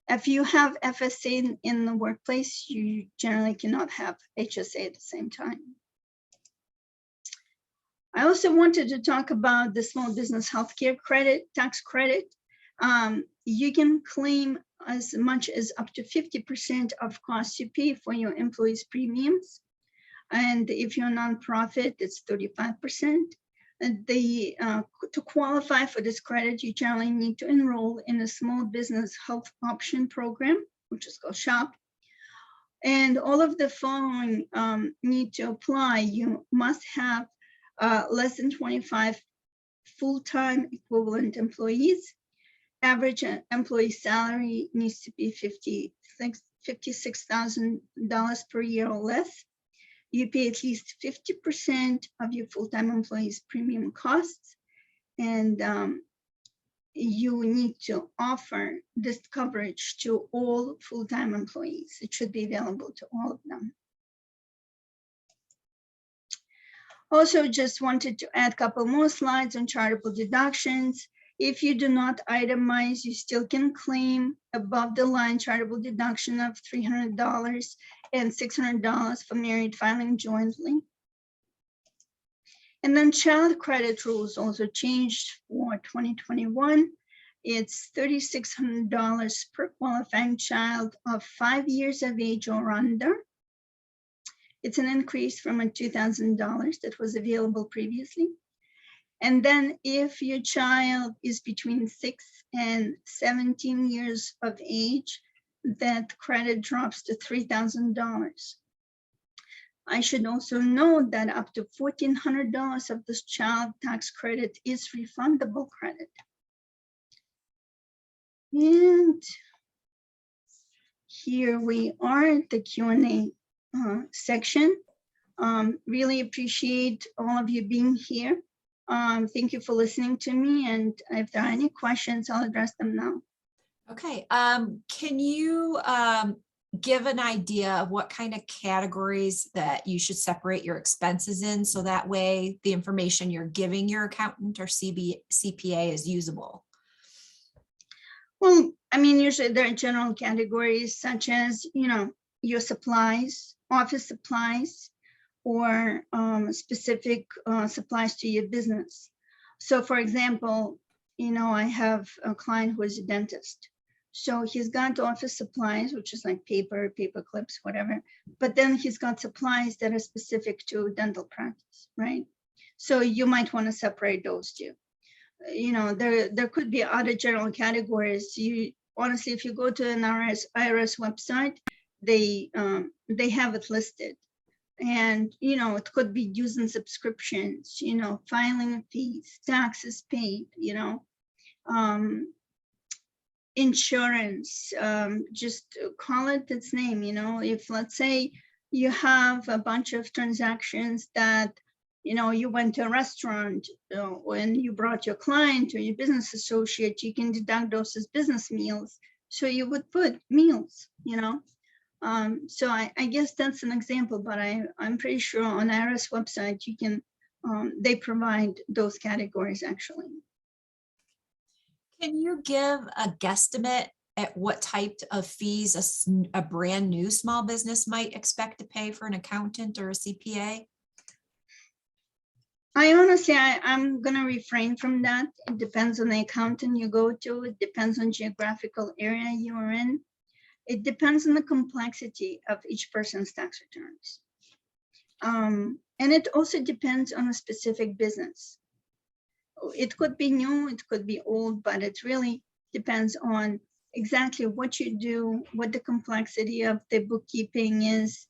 B: If you have FSA in the workplace, you generally cannot have HSA at the same time. I also wanted to talk about the small business healthcare credit, tax credit. You can claim as much as up to 50% of costs you pay for your employees' premiums. And if you're a nonprofit, it's 35%. To qualify for this credit, you generally need to enroll in a small business health option program, which is called SHOP. And all of the following need to apply. You must have less than 25 full-time equivalent employees. Average employee salary needs to be $56,000 per year or less. You pay at least 50% of your full-time employees' premium costs, and you need to offer this coverage to all full-time employees. It should be available to all of them. Also, just wanted to add a couple more slides on charitable deductions. If you do not itemize, you still can claim above the line charitable deduction of $300 and $600 for married filing jointly. And then child credit rules also changed for 2021. It's $3,600 per qualifying child of 5 years of age or under. It's an increase from a $2,000 that was available previously. And then if your child is between 6 and 17 years of age, that credit drops to $3,000. I should also note that up to $1,400 of this child tax credit is refundable credit. And here we are at the Q&A section. Really appreciate all of you being here. Thank you for listening to me, and if there are any questions, I'll address them now.
A: Okay, can you give an idea of what kind of categories that you should separate your expenses in, so that way the information you're giving your accountant or CPA is usable?
B: Well, I mean, usually there are general categories such as, your supplies, office supplies, or specific supplies to your business. So for example, I have a client who is a dentist. So he's got office supplies, which is like paper clips, whatever. But then he's got supplies that are specific to dental practice, right? So you might want to separate those two. There could be other general categories. Honestly, if you go to an IRS website, they have it listed. And, it could be dues and subscriptions, filing fees, taxes paid, insurance, just call it its name. If, let's say, you have a bunch of transactions that, you went to a restaurant when you brought your client or your business associate, you can deduct those as business meals. So you would put meals, so I guess that's an example, but I'm pretty sure on IRS website, you can, they provide those categories actually.
A: Can you give a guesstimate at what type of fees a brand new small business might expect to pay for an accountant or a CPA?
B: I'm going to refrain from that. It depends on the accountant you go to. It depends on geographical area you are in. It depends on the complexity of each person's tax returns. And it also depends on a specific business. it could be new, it could be old, but it really depends on exactly what you do, what the complexity of the bookkeeping is,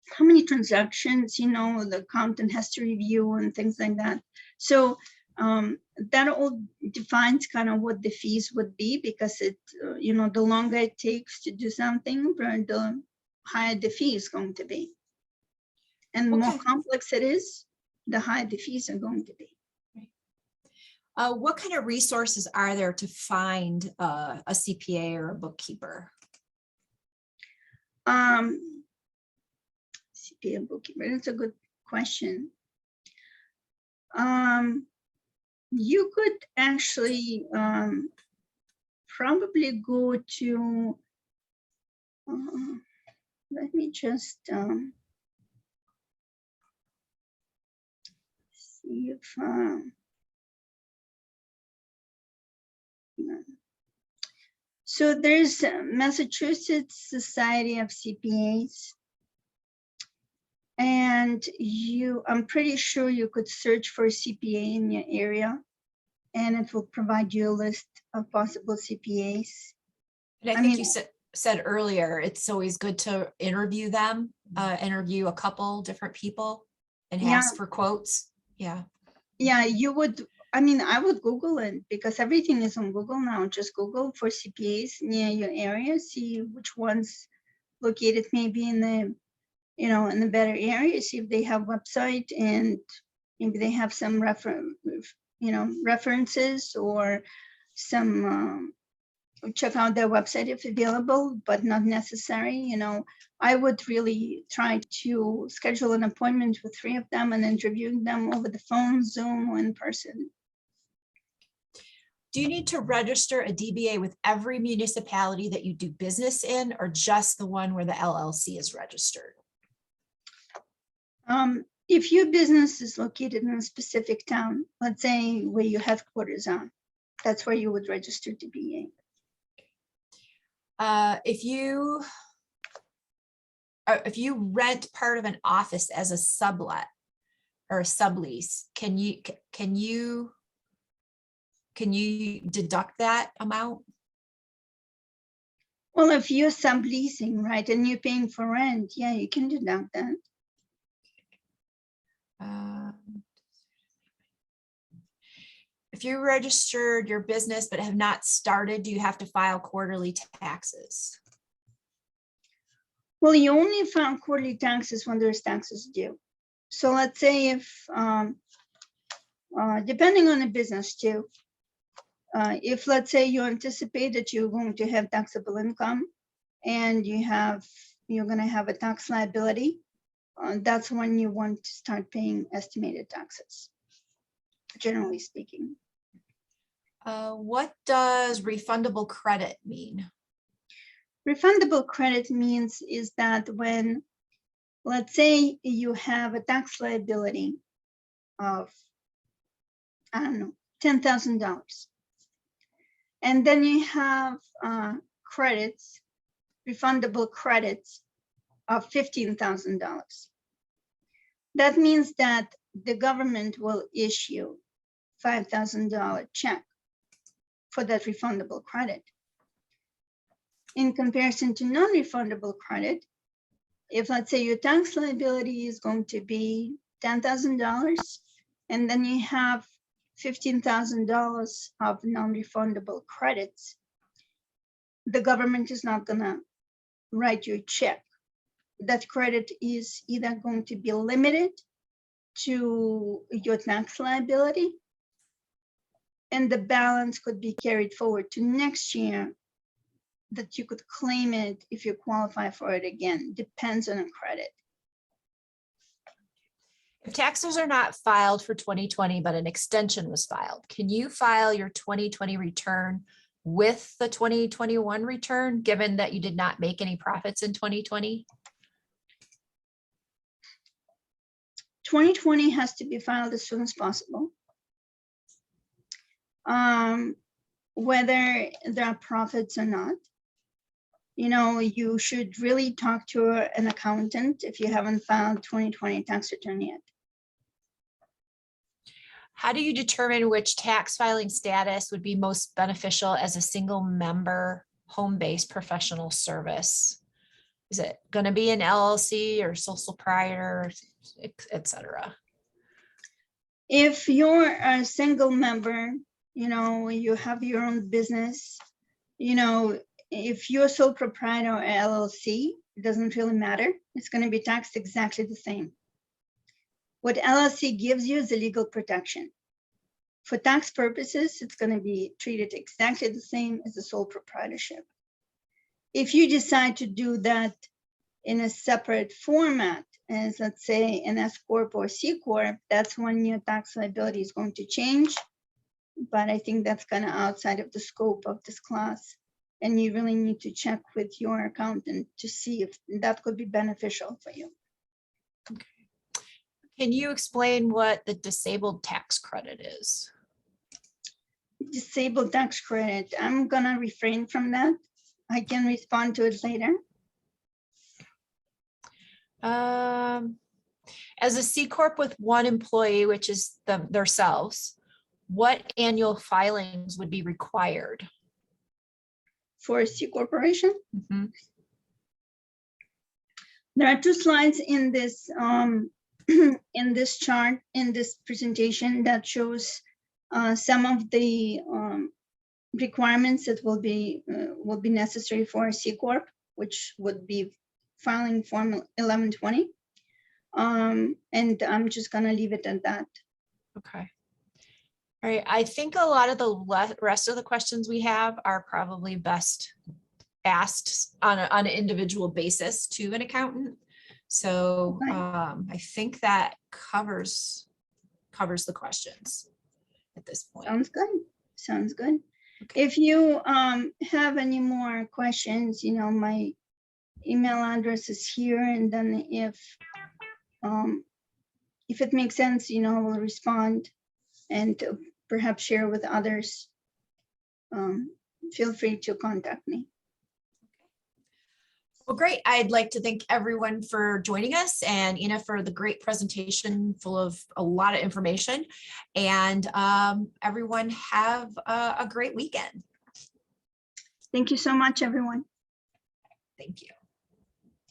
B: how many transactions, you know, the accountant has to review and things like that. So that all defines kind of what the fees would be, because it, you know, the longer it takes to do something, the higher the fee is going to be. And the more
A: Okay.
B: complex it is, the higher the fees are going to be.
A: What kind of resources are there to find a CPA or a bookkeeper?
B: CPA bookkeeper, that's a good question. You could actually probably go to, let me just see if, so there's Massachusetts Society of CPAs. And I'm pretty sure you could search for a CPA in your area, and it will provide you a list of possible CPAs.
A: And I think you said earlier, it's always good to interview them, interview a couple different people and ask for quotes. Yeah.
B: Yeah, you would. I mean, I would Google it, because everything is on Google now. Just Google for CPAs near your area, see which ones located maybe in the, you know, in the better area, see if they have website, and maybe they have some references or some, check out their website if available, but not necessary. You know, I would really try to schedule an appointment with 3 of them and interview them over the phone, Zoom, or in person.
A: Do you need to register a DBA with every municipality that you do business in, or just the one where the LLC is registered?
B: If your business is located in a specific town, let's say where your headquarters are, that's where you would register DBA.
A: If you rent part of an office as a sublet or a sublease, can you deduct that amount?
B: Well, if you're subleasing, right, and you're paying for rent, yeah, you can deduct that.
A: If you registered your business but have not started, do you have to file quarterly taxes?
B: Well, you only file quarterly taxes when there's taxes due. So let's say if, depending on the business too, if let's say you anticipate that you're going to have taxable income and you're going to have a tax liability, that's when you want to start paying estimated taxes, generally speaking.
A: What does refundable credit mean?
B: Refundable credit means is that when, let's say you have a tax liability of, I don't know, $10,000. And then you have credits, refundable credits of $15,000. That means that the government will issue $5,000 check for that refundable credit. In comparison to non-refundable credit, if let's say your tax liability is going to be $10,000, and then you have $15,000 of non-refundable credits, the government is not gonna write you a check. That credit is either going to be limited to your tax liability, and the balance could be carried forward to next year, that you could claim it if you qualify for it again. Depends on a credit.
A: If taxes are not filed for 2020, but an extension was filed, can you file your 2020 return with the 2021 return, given that you did not make any profits in 2020?
B: 2020 has to be filed as soon as possible. Whether there are profits or not, you know, you should really talk to an accountant if you haven't filed 2020 tax return yet.
A: How do you determine which tax filing status would be most beneficial as a single member home-based professional service? Is it going to be an LLC or sole proprietor, et cetera?
B: If you're a single member, you have your own business, if you're sole proprietor or LLC, it doesn't really matter. It's going to be taxed exactly the same. What LLC gives you is the legal protection. For tax purposes, it's going to be treated exactly the same as a sole proprietorship. If you decide to do that in a separate format, as let's say an S Corp or C Corp, that's when your tax liability is going to change. But I think that's kind of outside of the scope of this class. And you really need to check with your accountant to see if that could be beneficial for you.
A: Okay. Can you explain what the disabled tax credit is?
B: Disabled tax credit, I'm gonna refrain from that. I can respond to it later.
A: As a C Corp with one employee, which is themselves, what annual filings would be required?
B: For a C corporation?
A: Mm-hmm.
B: There are two slides in this in this chart, in this presentation, that shows some of the requirements that will be necessary for a C Corp, which would be filing Form 1120. And I'm just gonna leave it at that.
A: Okay. All right. I think a lot of the rest of the questions we have are probably best asked on an individual basis to an accountant. So I think that covers the questions at this point.
B: Sounds good. Sounds good.
A: Okay.
B: If you have any more questions, my email address is here, and then if it makes sense, we'll respond and perhaps share with others. Feel free to contact me.
A: Well, great. I'd like to thank everyone for joining us, and Ina for the great presentation full of a lot of information, and everyone have a great weekend.
B: Thank you so much, everyone.
A: Thank you.